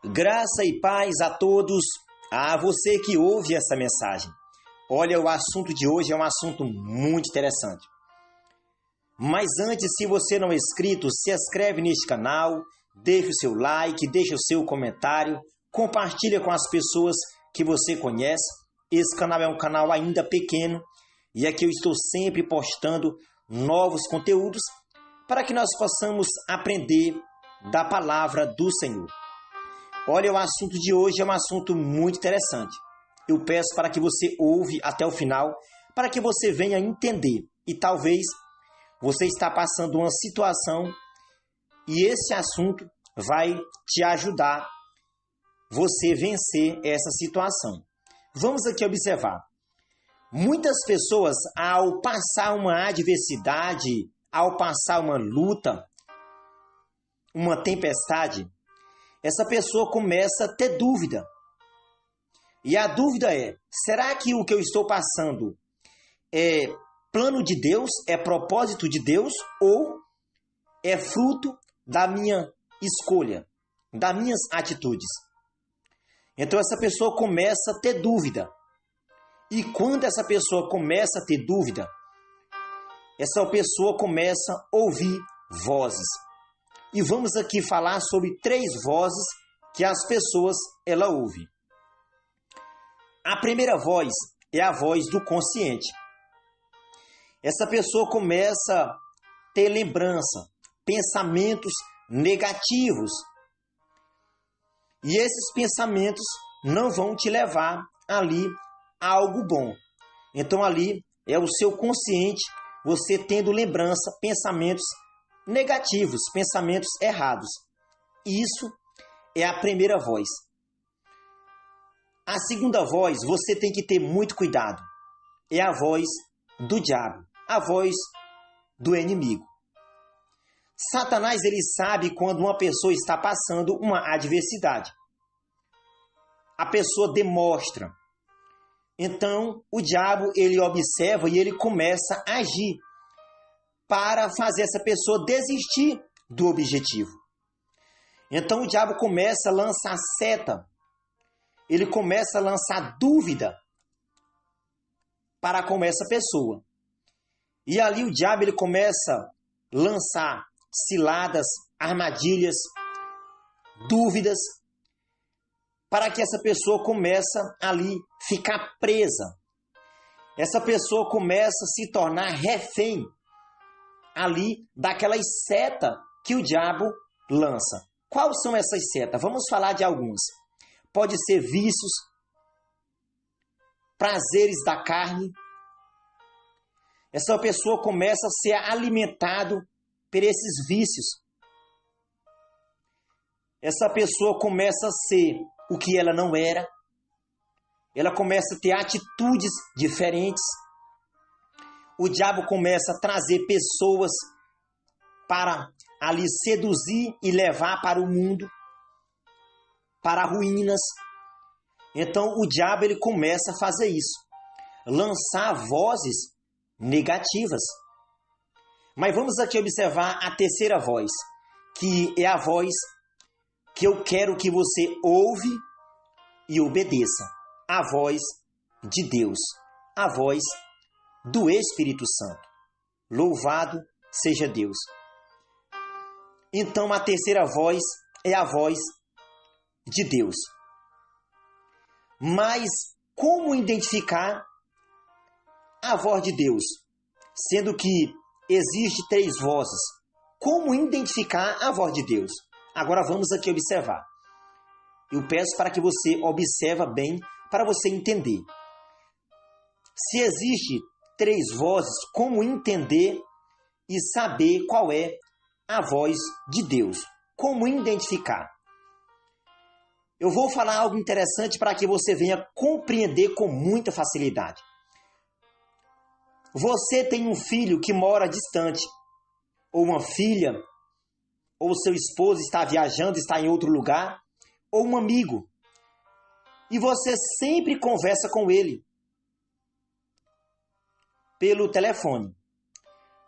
Graça e paz a todos, a você que ouve essa mensagem. Olha, o assunto de hoje é um assunto muito interessante. Mas antes, se você não é inscrito, se inscreve neste canal, deixa o seu like, deixa o seu comentário, compartilha com as pessoas que você conhece. Esse canal é um canal ainda pequeno e aqui eu estou sempre postando novos conteúdos para que nós possamos aprender da palavra do Senhor. Olha, o assunto de hoje é um assunto muito interessante. Eu peço para que você ouve até o final, para que você venha entender. E talvez você está passando uma situação e esse assunto vai te ajudar você vencer essa situação. Vamos aqui observar. Muitas pessoas, ao passar uma adversidade, ao passar uma luta, uma tempestade, essa pessoa começa a ter dúvida. E a dúvida é, será que o que eu estou passando é plano de Deus, é propósito de Deus ou é fruto da minha escolha, das minhas atitudes? Então essa pessoa começa a ter dúvida. E quando essa pessoa começa a ter dúvida, essa pessoa começa a ouvir vozes. E vamos aqui falar sobre 3 vozes que as pessoas ela ouvem. A primeira voz é a voz do consciente. Essa pessoa começa a ter lembrança, pensamentos negativos. E esses pensamentos não vão te levar ali a algo bom. Então ali é o seu consciente, você tendo lembrança, pensamentos negativos, pensamentos errados. Isso é a primeira voz. A segunda voz, você tem que ter muito cuidado. É a voz do diabo, a voz do inimigo. Satanás, ele sabe quando uma pessoa está passando uma adversidade. A pessoa demonstra. Então, o diabo, ele observa e ele começa a agir para fazer essa pessoa desistir do objetivo. Então o diabo começa a lançar seta, ele começa a lançar dúvida para com essa pessoa. E ali o diabo ele começa a lançar ciladas, armadilhas, dúvidas, para que essa pessoa comece ali ficar presa. Essa pessoa começa a se tornar refém ali daquelas setas que o diabo lança. Quais são essas setas? Vamos falar de algumas. Pode ser vícios, prazeres da carne. Essa pessoa começa a ser alimentado por esses vícios. Essa pessoa começa a ser o que ela não era. Ela começa a ter atitudes diferentes. O diabo começa a trazer pessoas para ali seduzir e levar para o mundo, para ruínas. Então o diabo ele começa a fazer isso, lançar vozes negativas. Mas vamos aqui observar a terceira voz, que é a voz que eu quero que você ouve e obedeça. A voz de Deus, a voz do Espírito Santo. Louvado seja Deus. Então a terceira voz é a voz de Deus. Mas como identificar a voz de Deus? Sendo que existe 3 vozes. Como identificar a voz de Deus? Agora vamos aqui observar. Eu peço para que você observe bem, para você entender. Se existe 3 vozes, como entender e saber qual é a voz de Deus? Como identificar? Eu vou falar algo interessante para que você venha compreender com muita facilidade. Você tem um filho que mora distante, ou uma filha, ou seu esposo está viajando, está em outro lugar, ou um amigo, e você sempre conversa com ele pelo telefone.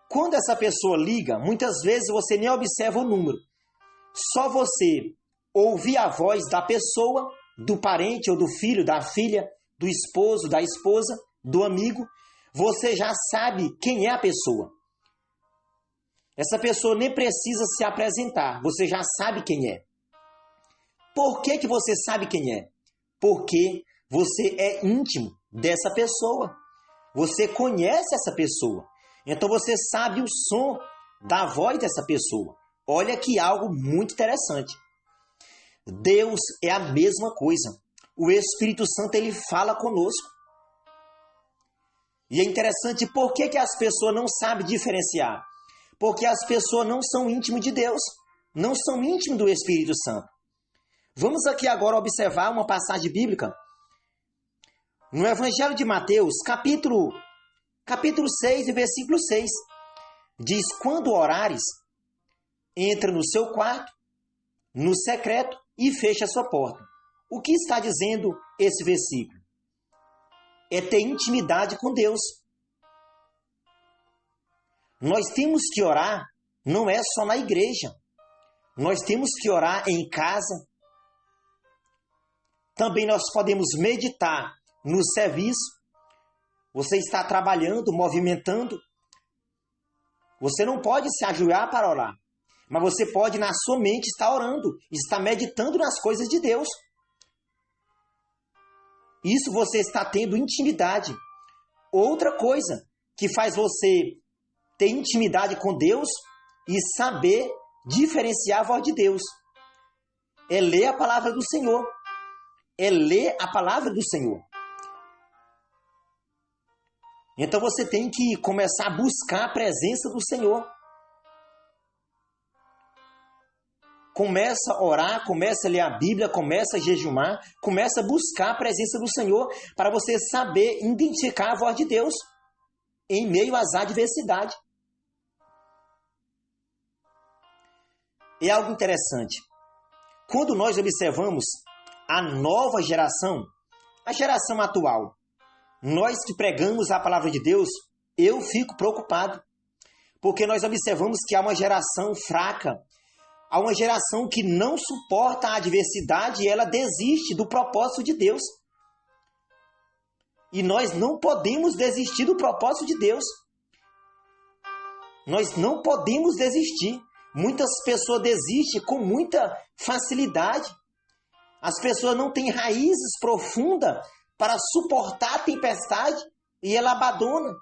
Quando essa pessoa liga, muitas vezes você nem observa o número. Só você ouvir a voz da pessoa, do parente ou do filho, da filha, do esposo, da esposa, do amigo, você já sabe quem é a pessoa. Essa pessoa nem precisa se apresentar, você já sabe quem é. Por que que você sabe quem é? Porque você é íntimo dessa pessoa. Você conhece essa pessoa. Então você sabe o som da voz dessa pessoa. Olha que algo muito interessante. Deus é a mesma coisa. O Espírito Santo, ele fala conosco. E é interessante, por que que as pessoas não sabem diferenciar? Porque as pessoas não são íntimas de Deus, não são íntimos do Espírito Santo. Vamos aqui agora observar uma passagem bíblica. No Evangelho de Mateus, capítulo 6, versículo 6. Diz, quando orares, entra no seu quarto, no secreto, e fecha a sua porta. O que está dizendo esse versículo? É ter intimidade com Deus. Nós temos que orar, não é só na igreja. Nós temos que orar em casa. Também nós podemos meditar no serviço. Você está trabalhando, movimentando. Você não pode se ajoelhar para orar. Mas você pode, na sua mente, estar orando, estar meditando nas coisas de Deus. Isso você está tendo intimidade. Outra coisa que faz você ter intimidade com Deus e saber diferenciar a voz de Deus é ler a palavra do Senhor. É ler a palavra do Senhor. Então você tem que começar a buscar a presença do Senhor. Começa a orar, começa a ler a Bíblia, começa a jejumar, começa a buscar a presença do Senhor para você saber identificar a voz de Deus em meio às adversidades. É algo interessante. Quando nós observamos a nova geração, a geração atual, nós que pregamos a palavra de Deus, eu fico preocupado, porque nós observamos que há uma geração fraca, há uma geração que não suporta a adversidade e ela desiste do propósito de Deus. E nós não podemos desistir do propósito de Deus. Nós não podemos desistir. Muitas pessoas desistem com muita facilidade. As pessoas não têm raízes profundas para suportar a tempestade e ela abandona.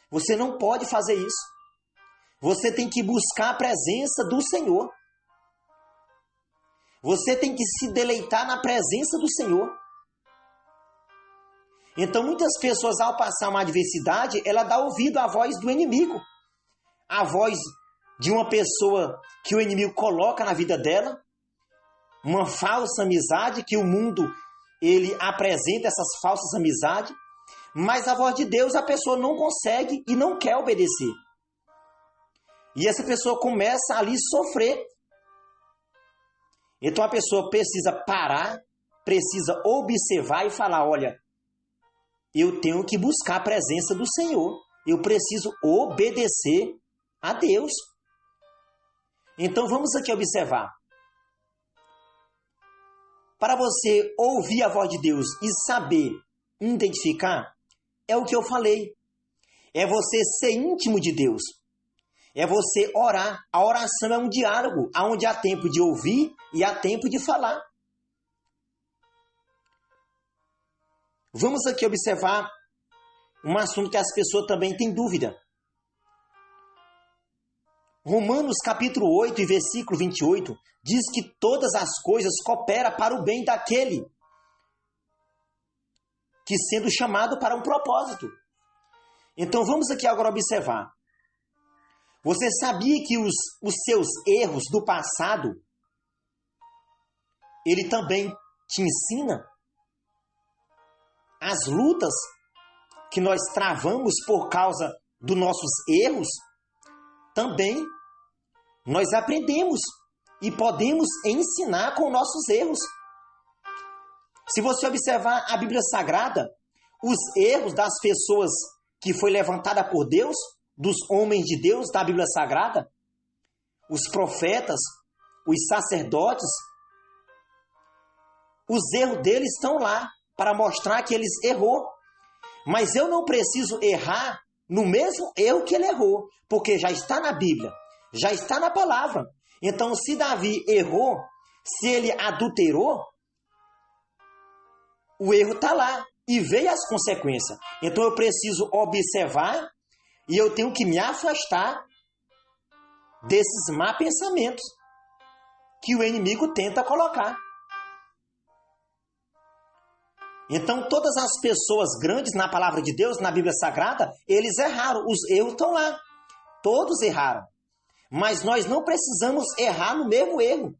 Você não pode fazer isso. Você tem que buscar a presença do Senhor. Você tem que se deleitar na presença do Senhor. Então, muitas pessoas, ao passar uma adversidade, ela dá ouvido à voz do inimigo. A voz de uma pessoa que o inimigo coloca na vida dela. Uma falsa amizade que o mundo, ele apresenta essas falsas amizades. Mas a voz de Deus, a pessoa não consegue e não quer obedecer. E essa pessoa começa ali a sofrer. Então a pessoa precisa parar, precisa observar e falar, olha, eu tenho que buscar a presença do Senhor. Eu preciso obedecer a Deus. Então vamos aqui observar. Para você ouvir a voz de Deus e saber identificar, é o que eu falei. É você ser íntimo de Deus. É você orar. A oração é um diálogo, onde há tempo de ouvir e há tempo de falar. Vamos aqui observar um assunto que as pessoas também têm dúvida. Romanos capítulo 8 e versículo 28 diz que todas as coisas cooperam para o bem daquele que sendo chamado para um propósito. Então vamos aqui agora observar. Você sabia que os seus erros do passado, ele também te ensina? As lutas que nós travamos por causa dos nossos erros, também nós aprendemos e podemos ensinar com nossos erros. Se você observar a Bíblia Sagrada, os erros das pessoas que foi levantada por Deus, dos homens de Deus da Bíblia Sagrada, os profetas, os sacerdotes, os erros deles estão lá para mostrar que eles errou. Mas eu não preciso errar no mesmo erro que ele errou, porque já está na Bíblia, já está na palavra. Então, se Davi errou, se ele adulterou, o erro está lá e veio as consequências. Então, eu preciso observar e eu tenho que me afastar desses má pensamentos que o inimigo tenta colocar. Então, todas as pessoas grandes na palavra de Deus, na Bíblia Sagrada, eles erraram. Os erros estão lá. Todos erraram. Mas nós não precisamos errar no mesmo erro.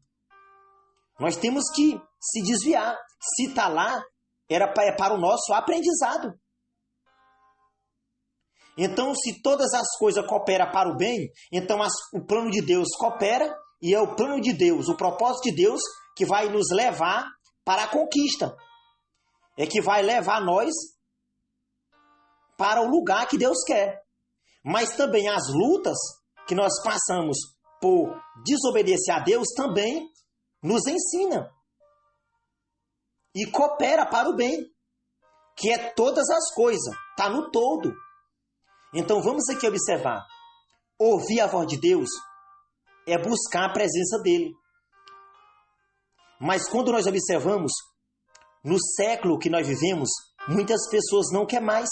Nós temos que se desviar. Se está lá, é para o nosso aprendizado. Então, se todas as coisas cooperam para o bem, então o plano de Deus coopera e é o plano de Deus, o propósito de Deus que vai nos levar para a conquista. É que vai levar nós para o lugar que Deus quer. Mas também as lutas que nós passamos por desobedecer a Deus também nos ensina. E coopera para o bem, que é todas as coisas, está no todo. Então vamos aqui observar. Ouvir a voz de Deus é buscar a presença dele. Mas quando nós observamos, no século que nós vivemos, muitas pessoas não querem mais.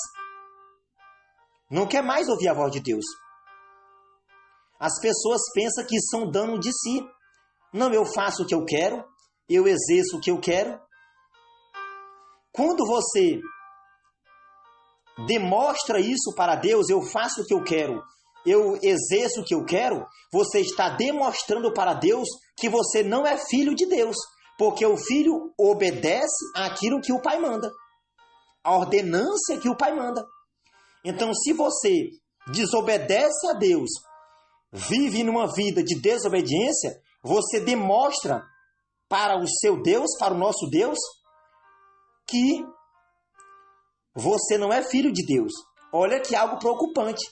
Não quer mais ouvir a voz de Deus. As pessoas pensam que são dono de si. Não, eu faço o que eu quero, eu exerço o que eu quero. Quando você demonstra isso para Deus, eu faço o que eu quero, eu exerço o que eu quero, você está demonstrando para Deus que você não é filho de Deus. Porque o filho obedece àquilo que o pai manda. A ordenância que o pai manda. Então, se você desobedece a Deus, vive numa vida de desobediência, você demonstra para o seu Deus, para o nosso Deus, que você não é filho de Deus. Olha que algo preocupante.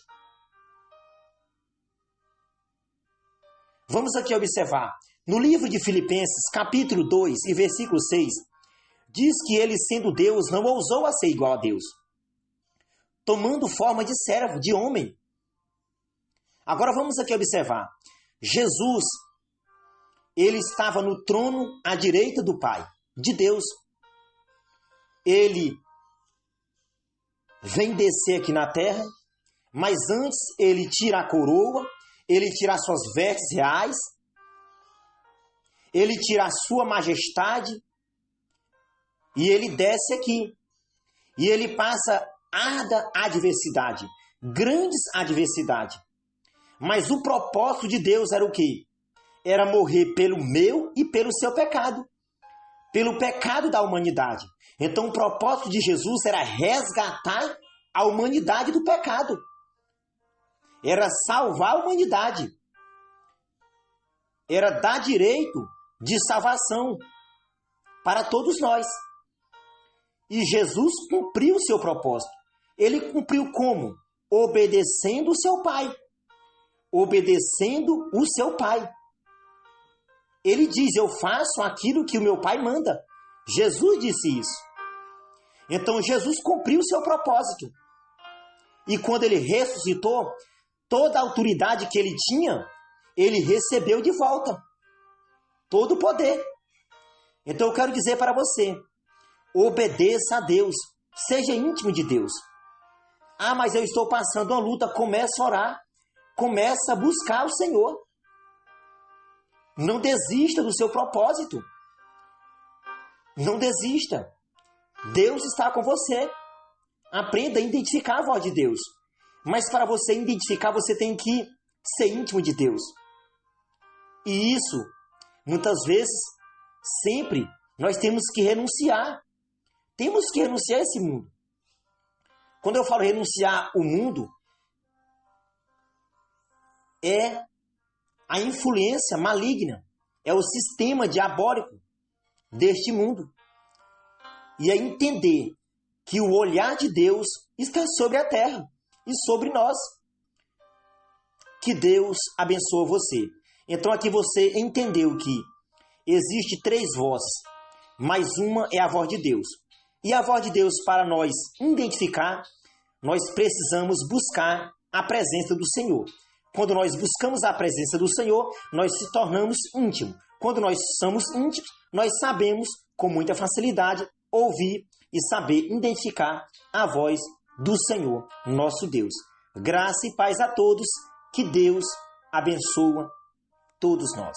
Vamos aqui observar. No livro de Filipenses, capítulo 2 e versículo 6, diz que ele, sendo Deus, não ousou a ser igual a Deus, tomando forma de servo, de homem. Agora vamos aqui observar. Jesus, ele estava no trono à direita do Pai, de Deus. Ele vem descer aqui na terra, mas antes ele tira a coroa, ele tira as suas vestes reais, ele tira a sua majestade e ele desce aqui. E ele passa arda adversidade, grandes adversidade. Mas o propósito de Deus era o quê? Era morrer pelo meu e pelo seu pecado. Pelo pecado da humanidade. Então o propósito de Jesus era resgatar a humanidade do pecado. Era salvar a humanidade. Era dar direito de salvação para todos nós. E Jesus cumpriu o seu propósito. Ele cumpriu como? Obedecendo o seu Pai. Obedecendo o seu Pai. Ele diz, eu faço aquilo que o meu Pai manda. Jesus disse isso. Então Jesus cumpriu o seu propósito. E quando ele ressuscitou, toda a autoridade que ele tinha, ele recebeu de volta. Todo o poder. Então eu quero dizer para você, obedeça a Deus, seja íntimo de Deus. Ah, mas eu estou passando uma luta, comece a orar, comece a buscar o Senhor. Não desista do seu propósito. Não desista. Deus está com você. Aprenda a identificar a voz de Deus. Mas para você identificar, você tem que ser íntimo de Deus. E isso, muitas vezes, sempre, nós temos que renunciar. Temos que renunciar a esse mundo. Quando eu falo renunciar o mundo, é a influência maligna, é o sistema diabólico deste mundo. E é entender que o olhar de Deus está sobre a terra e sobre nós. Que Deus abençoe você. Então aqui você entendeu que existe 3 vozes, mas uma é a voz de Deus. E a voz de Deus, para nós identificar, nós precisamos buscar a presença do Senhor. Quando nós buscamos a presença do Senhor, nós se tornamos íntimos. Quando nós somos íntimos, nós sabemos com muita facilidade ouvir e saber identificar a voz do Senhor, nosso Deus. Graça e paz a todos, que Deus abençoe todos nós.